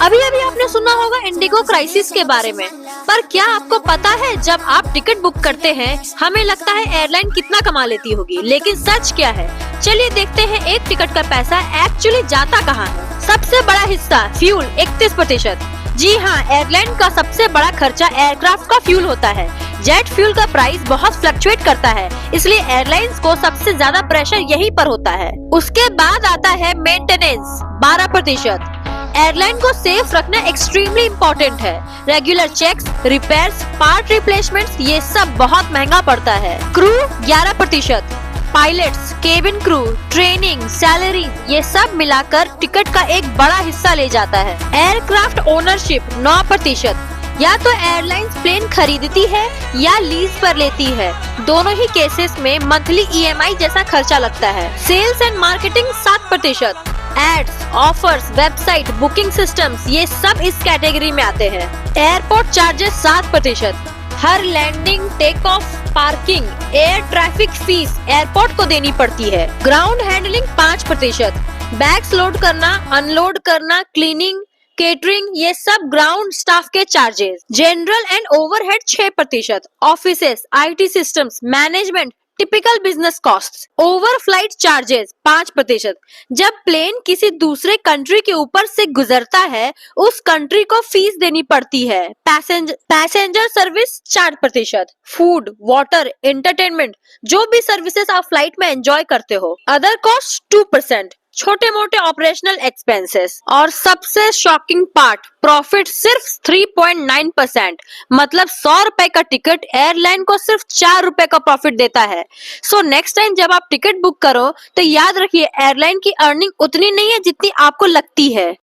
अभी अभी आपने सुना होगा इंडिगो क्राइसिस के बारे में, पर क्या आपको पता है जब आप टिकट बुक करते हैं हमें लगता है एयरलाइन कितना कमा लेती होगी, लेकिन सच क्या है? चलिए देखते हैं एक टिकट का पैसा एक्चुअली जाता कहाँ है। सबसे बड़ा हिस्सा फ्यूल 31%। जी हाँ, एयरलाइन का सबसे बड़ा खर्चा एयरक्राफ्ट का फ्यूल होता है। जेट फ्यूल का प्राइस बहुत फ्लक्चुएट करता है, इसलिए एयरलाइंस को सबसे ज्यादा प्रेशर यहीं पर होता है। उसके बाद आता है मेंटेनेंस 12%। एयरलाइन को सेफ रखना एक्सट्रीमली इम्पोर्टेंट है। Regular checks, repairs, part replacements, ये सब बहुत महंगा पड़ता है। Crew 11%। Pilots, cabin crew, training, salary, ये सब मिलाकर टिकट का एक बड़ा हिस्सा ले जाता है। Aircraft ownership 9%। या तो एयरलाइंस प्लेन खरीदती है या लीज पर लेती है। दोनों ही केसेस में मंथली ईएमआई जैसा खर्चा लगता है। Sales and marketing 7%। Ads, offers, website, booking systems, ये सब इस कैटेगरी में आते हैं। Airport charges 7%। हर landing, take off, parking, air traffic fees airport को देनी पड़ती है। Ground handling 5%। बैग्स लोड करना, अनलोड करना, क्लीनिंग, केटरिंग, ये सब ग्राउंड स्टाफ के charges. General and overhead 6%। Offices, IT systems, management, typical business cost. Over flight charges 5%। जब प्लेन किसी दूसरे कंट्री के ऊपर से गुजरता है उस कंट्री को फीस देनी पड़ती है। Passenger service 4%। Food, water, entertainment, जो भी सर्विसेज आप फ्लाइट में एंजॉय करते हो। Other cost 2%। छोटे मोटे ऑपरेशनल एक्सपेंसेस। और सबसे शॉकिंग पार्ट, प्रॉफिट सिर्फ 3.9%। मतलब 100 रुपए का टिकट एयरलाइन को सिर्फ 4 रुपए का प्रॉफिट देता है। सो नेक्स्ट टाइम जब आप टिकट बुक करो तो याद रखिए एयरलाइन की अर्निंग उतनी नहीं है जितनी आपको लगती है।